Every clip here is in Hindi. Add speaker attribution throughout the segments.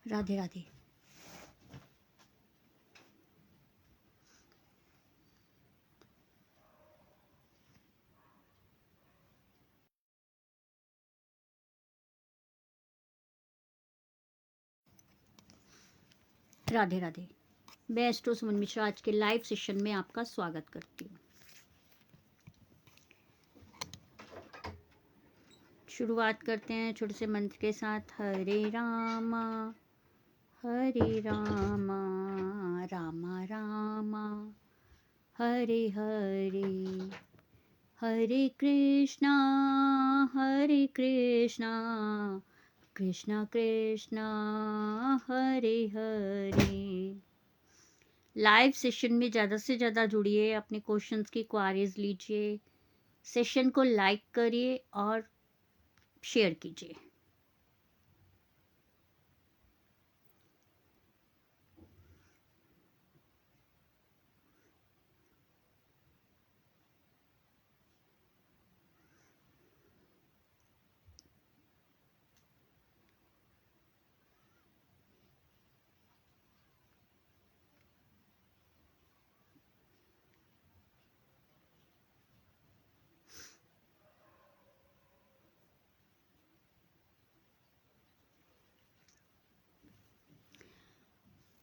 Speaker 1: राधे राधे। राधे राधे। मैं एस्ट्रो सुमन मिश्रा आज के लाइव सेशन में आपका स्वागत करती हूँ। शुरुआत करते हैं छोटे से मंत्र के साथ। हरे रामा रामा रामा हरे हरे, हरे कृष्णा कृष्णा कृष्णा हरे हरे। लाइव सेशन में ज़्यादा से ज़्यादा जुड़िए, अपने क्वेश्चंस की क्वारीज लीजिए, सेशन को लाइक करिए और शेयर कीजिए।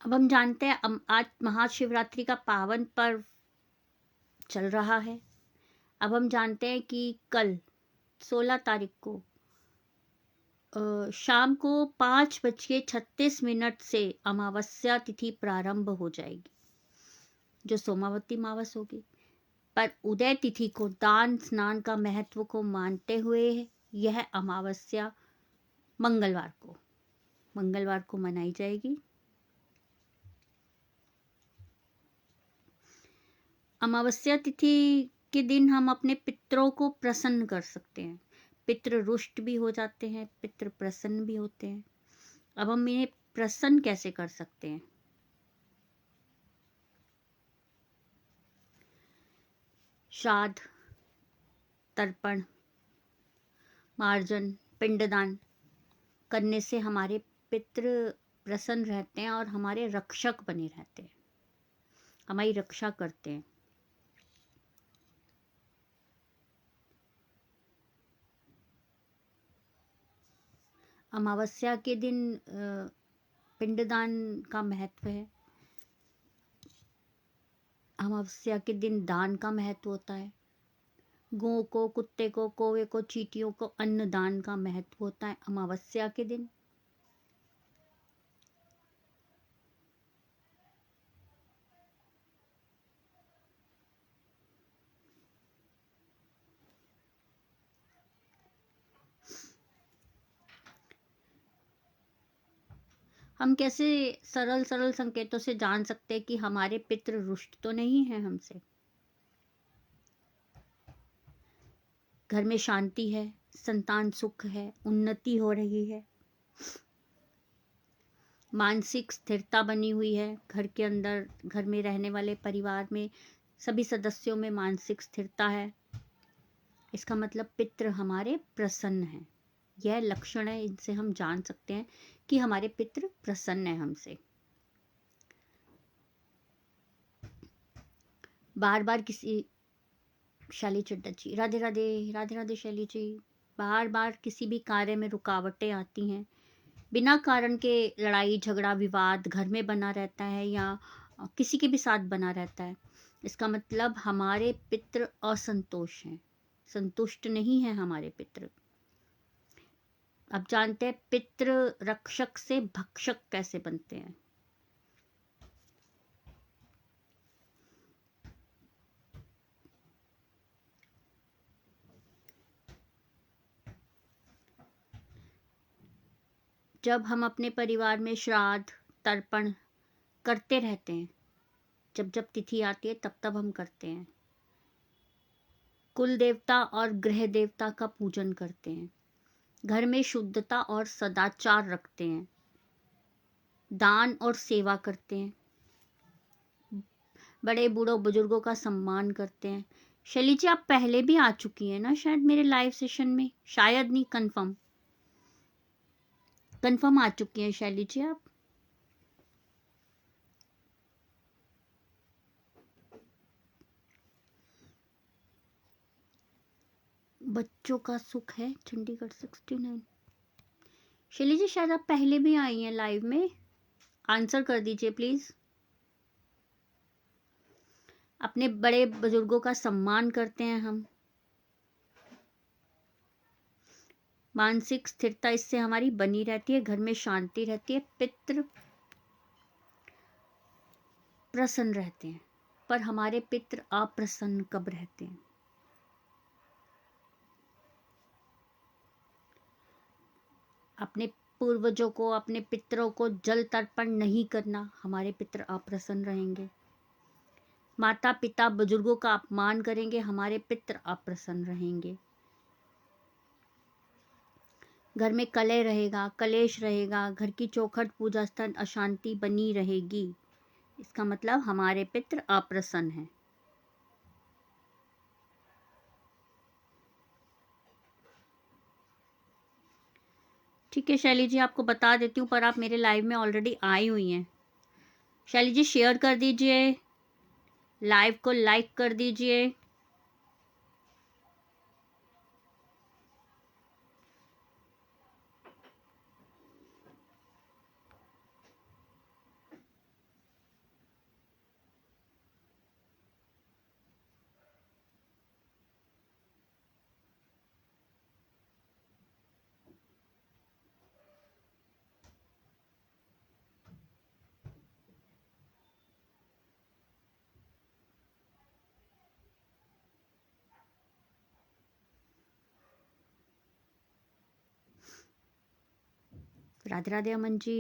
Speaker 1: अब हम जानते हैं आज महाशिवरात्रि का पावन पर्व चल रहा है। अब हम जानते हैं कि कल 16 तारीख को शाम को 5:36 से अमावस्या तिथि प्रारंभ हो जाएगी, जो सोमावती अमावस होगी। पर उदय तिथि को दान स्नान का महत्व को मानते हुए यह अमावस्या मंगलवार को मनाई जाएगी। अमावस्या तिथि के दिन हम अपने पितरों को प्रसन्न कर सकते हैं। पितृ रुष्ट भी हो जाते हैं, पितृ प्रसन्न भी होते हैं। अब हम इन्हें प्रसन्न कैसे कर सकते हैं? श्राद्ध, तर्पण, मार्जन, पिंडदान करने से हमारे पितृ प्रसन्न रहते हैं और हमारे रक्षक बने रहते हैं, हमारी रक्षा करते हैं। अमावस्या के दिन पिंडदान का महत्व है। अमावस्या के दिन दान का महत्व होता है। गौ को, कुत्ते को, कौवे को, चींटियों को अन्न दान का महत्व होता है अमावस्या के दिन। हम कैसे सरल सरल संकेतों से जान सकते हैं कि हमारे पितृ रुष्ट तो नहीं है हमसे? घर में शांति है, संतान सुख है, उन्नति हो रही है, मानसिक स्थिरता बनी हुई है। घर के अंदर, घर में रहने वाले परिवार में सभी सदस्यों में मानसिक स्थिरता है। इसका मतलब पितृ हमारे प्रसन्न हैं। यह लक्षण है, इनसे हम जान सकते हैं कि हमारे पितृ प्रसन्न है हमसे। बार बार किसी शैली चड्डा जी, राधे राधे। राधे राधे शैली जी। बार बार किसी भी कार्य में रुकावटें आती हैं, बिना कारण के लड़ाई झगड़ा विवाद घर में बना रहता है या किसी के भी साथ बना रहता है। इसका मतलब हमारे पितृ असंतोष हैं, संतुष्ट नहीं है हमारे पितृ। अब जानते हैं पितृ रक्षक से भक्षक कैसे बनते हैं। जब हम अपने परिवार में श्राद्ध तर्पण करते रहते हैं, जब जब तिथि आती है तब तब हम करते हैं, कुल देवता और गृह देवता का पूजन करते हैं, घर में शुद्धता और सदाचार रखते हैं, दान और सेवा करते हैं, बड़े बूढ़ों बुजुर्गों का सम्मान करते हैं। शैली जी, आप पहले भी आ चुकी हैं ना शायद मेरे लाइव सेशन में? शायद नहीं, कंफर्म आ चुकी हैं शैली जी आप। बच्चों का सुख है चंडीगढ़ 69। शैली जी शायद आप पहले भी आई हैं लाइव में, आंसर कर दीजिए प्लीज। अपने बड़े बुजुर्गों का सम्मान करते हैं हम। मानसिक स्थिरता इससे हमारी बनी रहती है, घर में शांति रहती है, पितृ प्रसन्न रहते हैं। पर हमारे पितृ अप्रसन्न कब रहते हैं? अपने पूर्वजों को, अपने पितरों को जल तर्पण नहीं करना, हमारे पितृ अप्रसन्न रहेंगे। माता पिता बुजुर्गों का अपमान करेंगे, हमारे पितृ अप्रसन्न रहेंगे। घर में कलह रहेगा, कलेश रहेगा, घर की चौखट पूजा स्थल अशांति बनी रहेगी, इसका मतलब हमारे पितृ अप्रसन्न हैं। ठीक है शैली जी, आपको बता देती हूँ, पर आप मेरे लाइव में ऑलरेडी आई हुई हैं। शैली जी शेयर कर दीजिए, लाइव को लाइक कर दीजिए। राधे राधे अमन जी।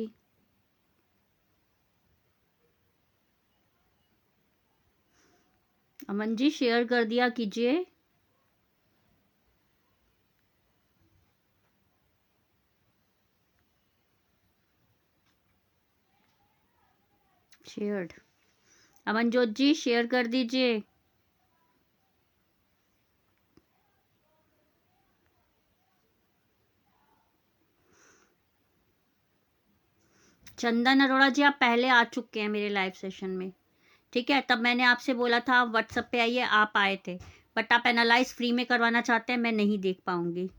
Speaker 1: अमन जी शेयर कर दिया कीजिए। शेयर्ड। अमनजोत जी शेयर कर दीजिए। चंदन अरोड़ा जी आप पहले आ चुके हैं मेरे लाइव सेशन में, ठीक है? तब मैंने आपसे बोला था आप व्हाट्सएप पे आइए, आप आए थे, बट आप एनालाइज फ्री में करवाना चाहते हैं, मैं नहीं देख पाऊंगी।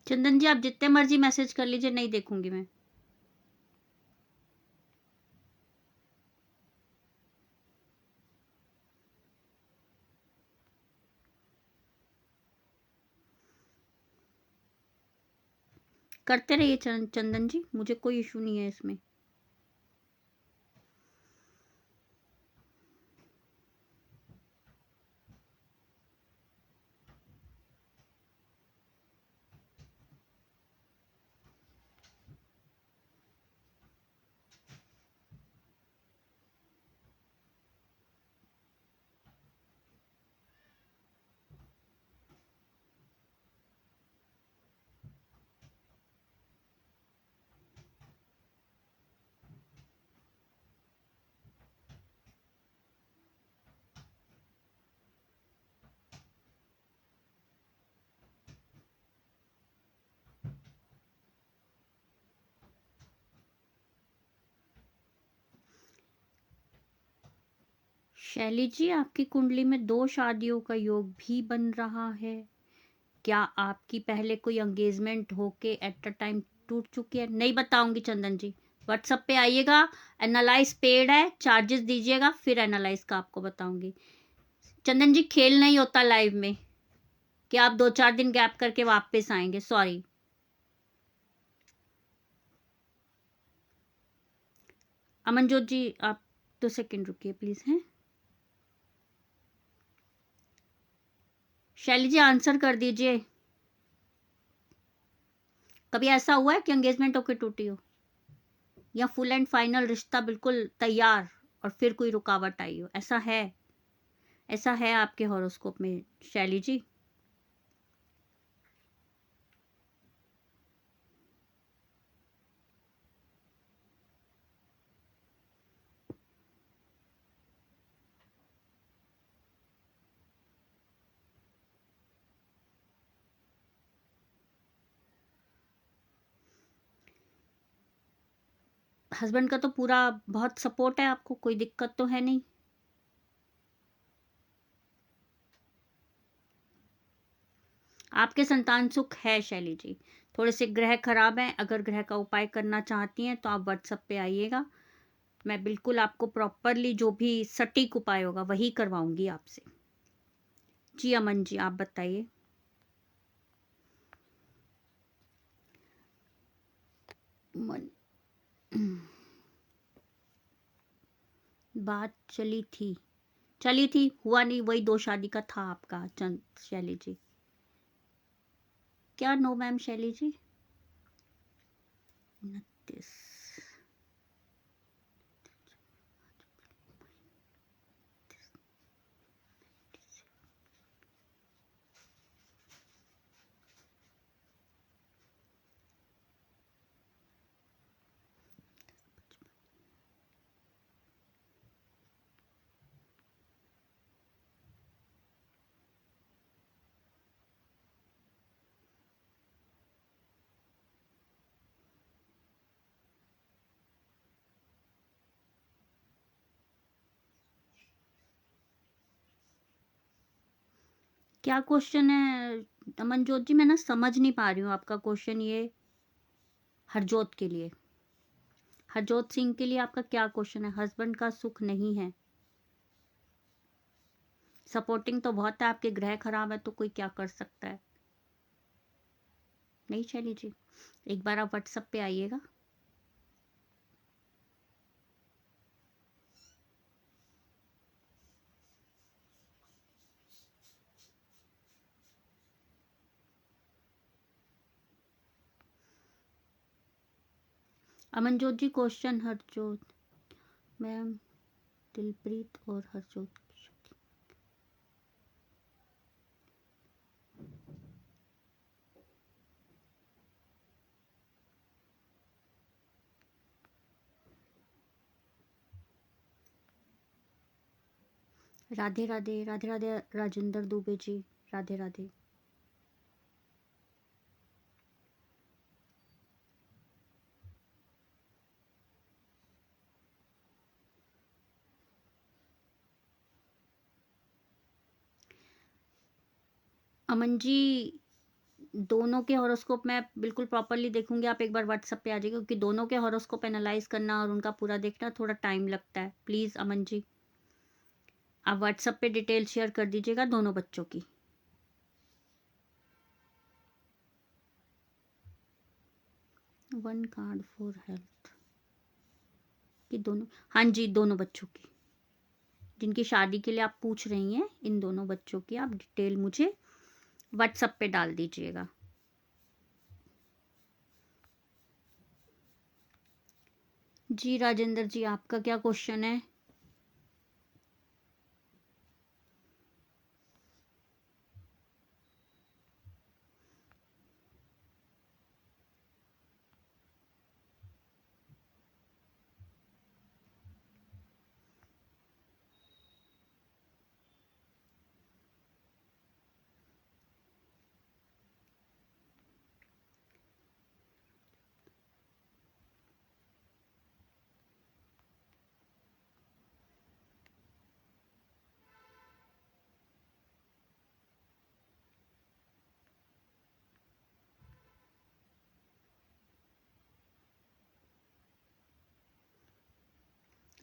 Speaker 1: चंदन जी आप जितने मर्जी मैसेज कर लीजिए, नहीं देखूंगी मैं। करते रहिए चंदन जी, मुझे कोई इशू नहीं है इसमें। शैली जी आपकी कुंडली में 2 शादियों का योग भी बन रहा है। क्या आपकी पहले कोई एंगेजमेंट होके एट अ टाइम टूट चुकी है? नहीं बताऊंगी चंदन जी, व्हाट्सएप पे आइएगा, एनालाइज पेड है, चार्जेस दीजिएगा, फिर एनालाइज का आपको बताऊंगी। चंदन जी खेल नहीं होता लाइव में कि आप 2-4 दिन गैप करके वापस आएंगे, सॉरी। अमनजोत जी आप 2 सेकंड रुकिए प्लीज हैं। शैली जी आंसर कर दीजिए, कभी ऐसा हुआ है कि एंगेजमेंट होके टूटी हो, या फुल एंड फाइनल रिश्ता बिल्कुल तैयार और फिर कोई रुकावट आई हो, ऐसा है? ऐसा है आपके हॉरोस्कोप में शैली जी? हस्बैंड का तो पूरा बहुत सपोर्ट है आपको, कोई दिक्कत तो है नहीं? आपके संतान सुख है शैली जी। थोड़े से ग्रह खराब हैं, अगर ग्रह का उपाय करना चाहती हैं तो आप व्हाट्सएप पे आइएगा, मैं बिल्कुल आपको प्रॉपरली जो भी सटीक उपाय होगा वही करवाऊंगी आपसे। जी अमन जी, आप बताइए। मन बात चली थी, हुआ नहीं, वही दो शादी का था आपका चंद शैली जी। क्या नो मैम शैली जी? 29। क्या क्वेश्चन है अमनजोत जी? मैं ना समझ नहीं पा रही हूँ आपका क्वेश्चन। ये हरजोत के लिए, हरजोत सिंह के लिए आपका क्या क्वेश्चन है? हस्बैंड का सुख नहीं है, सपोर्टिंग तो बहुत है, आपके ग्रह खराब है तो कोई क्या कर सकता है? नहीं शैली जी, एक बार आप व्हाट्सएप पे आइएगा। अमनजोत जी क्वेश्चन हरजोत मैम, दिलप्रीत और हरजोत की शादी। राधे राधे, राधे राधे राजेंद्र दुबे जी, राधे राधे। अमन जी, दोनों के हॉरोस्कोप मैं बिल्कुल प्रॉपरली देखूंगी, आप एक बार व्हाट्सएप पे आ जाइए, क्योंकि दोनों के हॉरोस्कोप एनालाइज करना और उनका पूरा देखना थोड़ा टाइम लगता है। प्लीज़ अमन जी, आप व्हाट्सएप पे डिटेल शेयर कर दीजिएगा दोनों बच्चों की। वन कार्ड फॉर हेल्थ की दोनों, हाँ जी, दोनों बच्चों की जिनकी शादी के लिए आप पूछ रही हैं, इन दोनों बच्चों की आप डिटेल मुझे व्हाट्सएप पे डाल दीजिएगा। जी राजेंद्र जी, आपका क्या क्वेश्चन है?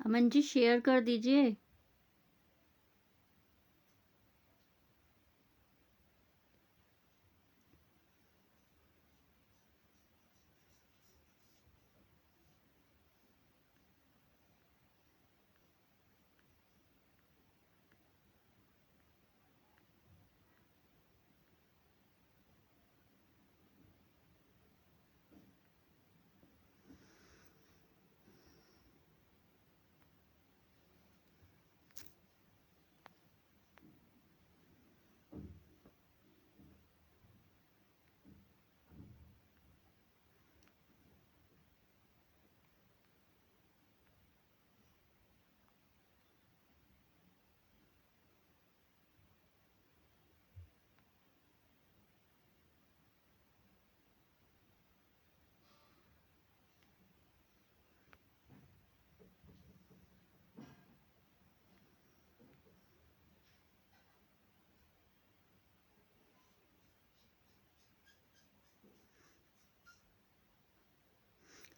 Speaker 1: अमन जी शेयर कर दीजिए।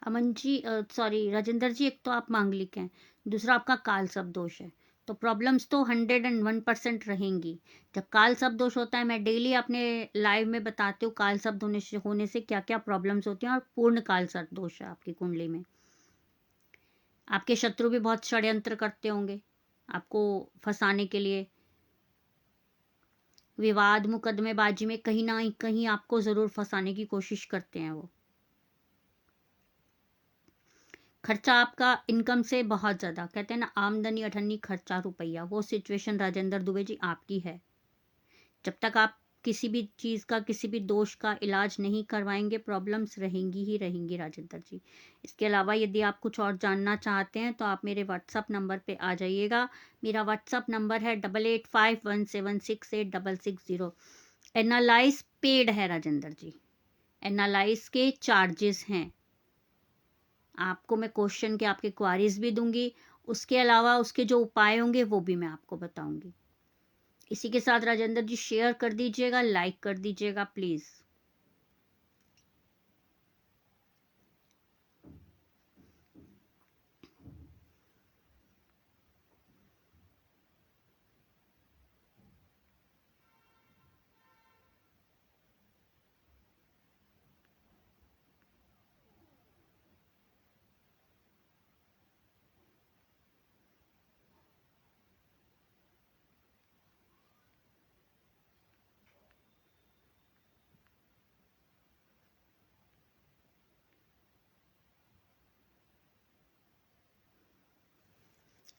Speaker 1: अमन जी, सॉरी राजेंद्र जी, एक तो आप मांगलिक हैं, दूसरा आपका काल सब दोष है, तो प्रॉब्लम्स तो 101% रहेंगी। जब काल सब दोष होता है, मैं डेली अपने लाइव में बताती हूँ काल सब होने से क्या क्या प्रॉब्लम्स होती हैं, और पूर्ण काल सब दोष है आपकी कुंडली में। आपके शत्रु भी बहुत षड्यंत्र करते होंगे आपको फंसाने के लिए, विवाद मुकदमेबाजी में कहीं ना कहीं आपको जरूर फंसाने की कोशिश करते हैं वो। खर्चा आपका इनकम से बहुत ज्यादा, कहते हैं ना आमदनी अठन्नी खर्चा रुपया, वो सिचुएशन राजेंद्र दुबे जी आपकी है। जब तक आप किसी भी चीज का, किसी भी दोष का इलाज नहीं करवाएंगे, प्रॉब्लम्स रहेंगी ही रहेंगी राजेंद्र जी। इसके अलावा यदि आप कुछ और जानना चाहते हैं तो आप मेरे व्हाट्सअप नंबर पे आ जाइएगा। मेरा व्हाट्सअप नंबर है 8851768660। एनालाइज पेड है राजेंद्र जी, एनालाइज के चार्जेस हैं। आपको मैं क्वेश्चन के आपके क्वारीज भी दूंगी, उसके अलावा उसके जो उपाय होंगे वो भी मैं आपको बताऊंगी। इसी के साथ राजेंद्र जी शेयर कर दीजिएगा, लाइक कर दीजिएगा प्लीज।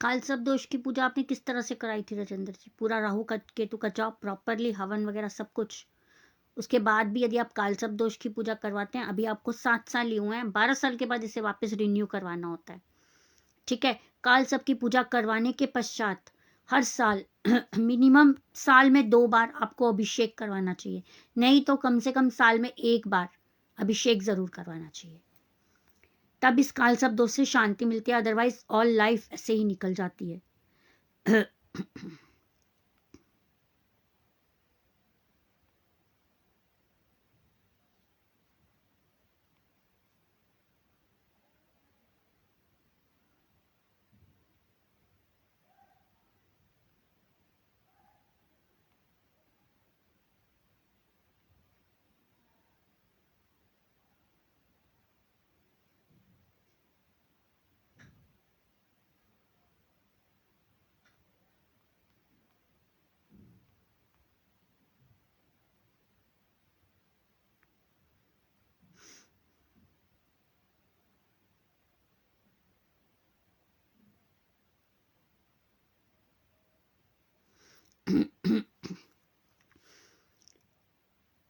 Speaker 1: काल सब दोष की पूजा आपने किस तरह से कराई थी राजेंद्र जी? पूरा राहु का केतु का जॉब प्रॉपरली, हवन वगैरह सब कुछ। उसके बाद भी यदि आप काल सब दोष की पूजा करवाते हैं, अभी आपको 7 साल ही हुए हैं, 12 साल के बाद इसे वापस रिन्यू करवाना होता है, ठीक है। काल सब की पूजा करवाने के पश्चात हर साल मिनिमम साल में 2 बार आपको अभिषेक करवाना चाहिए, नहीं तो कम से कम साल में 1 बार अभिषेक जरूर करवाना चाहिए। तब इस काल सब दोष से शांति मिलती है, अदरवाइज ऑल लाइफ ऐसे ही निकल जाती है।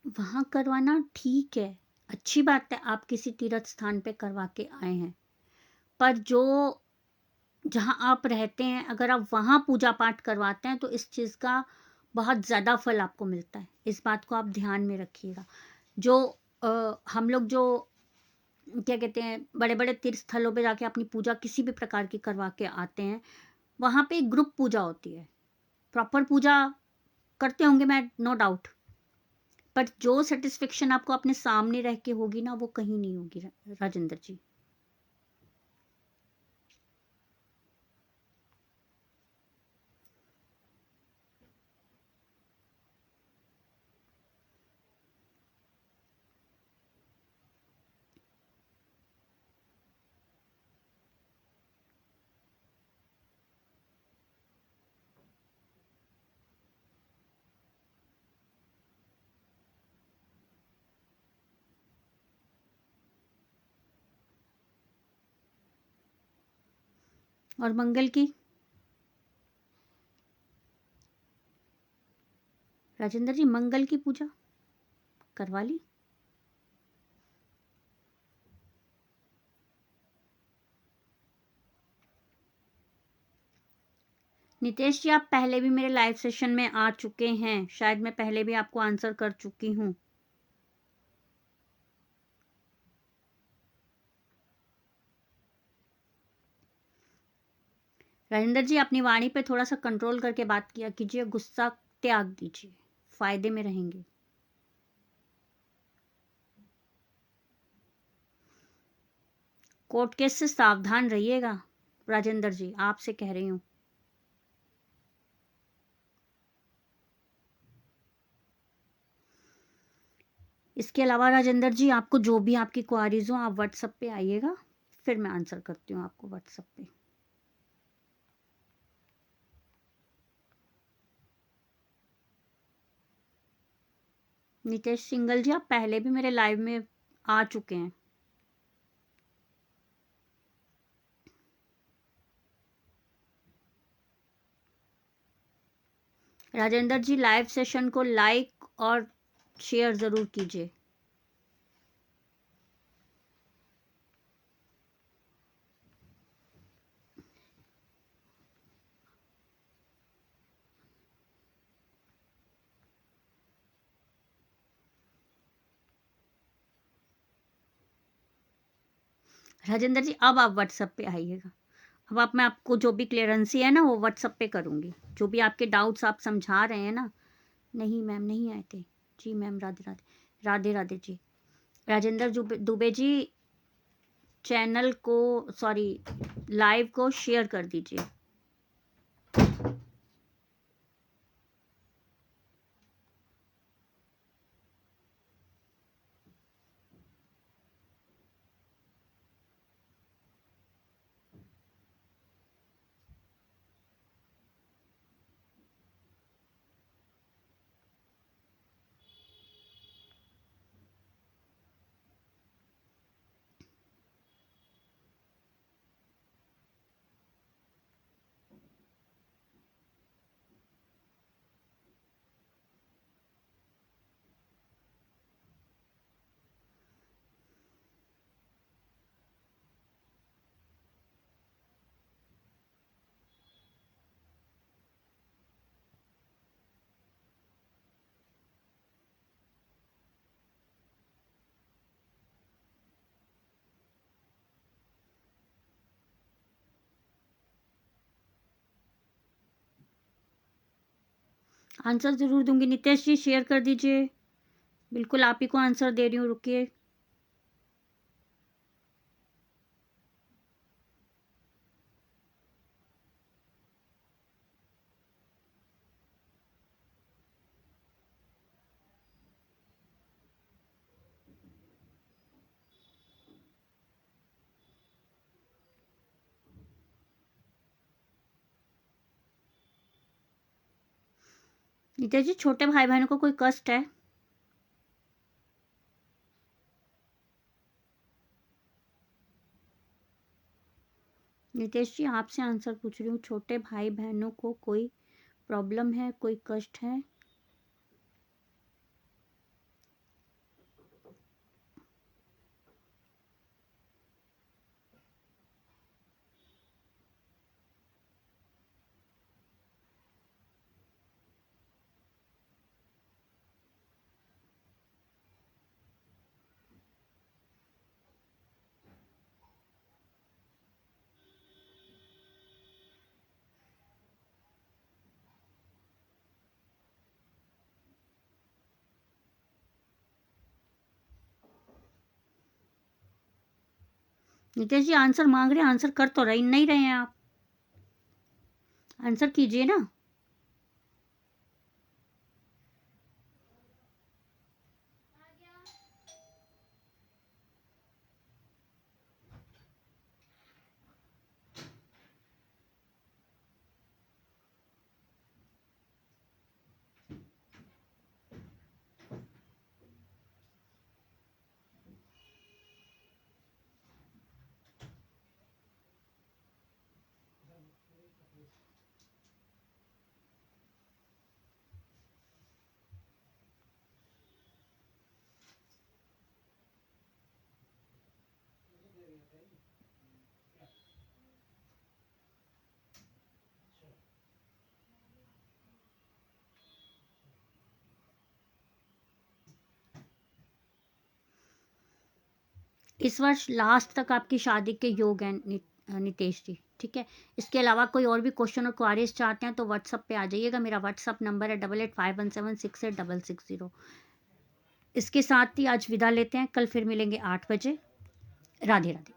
Speaker 1: वहां करवाना ठीक है, अच्छी बात है, आप किसी तीर्थ स्थान पे करवा के आए हैं, पर जो जहां आप रहते हैं अगर आप वहां पूजा पाठ करवाते हैं तो इस चीज का बहुत ज्यादा फल आपको मिलता है। इस बात को आप ध्यान में रखिएगा। जो हम लोग जो क्या कहते हैं बड़े बड़े तीर्थ स्थलों पे जाके अपनी पूजा किसी भी प्रकार की करवा के आते हैं, वहां पे ग्रुप पूजा होती है, प्रॉपर पूजा करते होंगे मैं, नो डाउट, पर जो सेटिस्फेक्शन आपको अपने सामने रह के होगी ना, वो कहीं नहीं होगी राजेंद्र जी। और मंगल की राजेंद्र जी, मंगल की पूजा करवा ली? नितेश जी, आप पहले भी मेरे लाइव सेशन में आ चुके हैं, शायद मैं पहले भी आपको आंसर कर चुकी हूँ। राजेंद्र जी, अपनी वाणी पे थोड़ा सा कंट्रोल करके बात किया कीजिए, गुस्सा त्याग दीजिए, फायदे में रहेंगे। कोर्ट केस से सावधान रहिएगा राजेंद्र जी, आपसे कह रही हूँ। इसके अलावा राजेंद्र जी, आपको जो भी आपकी क्वारीज हो आप व्हाट्सएप पे आइएगा, फिर मैं आंसर करती हूँ आपको व्हाट्सएप पे। नितेश सिंगल जी, आप पहले भी मेरे लाइव में आ चुके हैं। राजेंद्र जी, लाइव सेशन को लाइक और शेयर ज़रूर कीजिए। राजेंद्र जी, अब आप व्हाट्सएप पे आइएगा। अब आप, मैं आपको जो भी क्लियरेंसी है ना वो व्हाट्सएप पे करूँगी। जो भी आपके डाउट्स आप समझा रहे हैं ना। नहीं मैम, नहीं आए थे जी। मैम राधे राधे, राधे राधे जी। राजेंद्र दुबे जी, चैनल को, सॉरी, लाइव को शेयर कर दीजिए। आंसर ज़रूर दूंगी। नितेश जी शेयर कर दीजिए। बिल्कुल आप ही को आंसर दे रही हूँ, रुकिए। नितेश जी, छोटे भाई बहनों को कोई कष्ट है? नितेश जी, आपसे आंसर पूछ रही हूँ। छोटे भाई बहनों को कोई प्रॉब्लम है, कोई कष्ट है? नितेश जी आंसर मांग रहे हैं, आंसर कर तो रही नहीं रहे हैं आप। आंसर कीजिए ना। इस वर्ष लास्ट तक आपकी शादी के योग हैं नितेश जी, ठीक है। इसके अलावा कोई और भी क्वेश्चन और क्वारीज चाहते हैं तो व्हाट्सअप पे आ जाइएगा। मेरा व्हाट्सअप नंबर है 8851768660। इसके साथ ही आज विदा लेते हैं, कल फिर मिलेंगे 8 बजे। राधे राधे।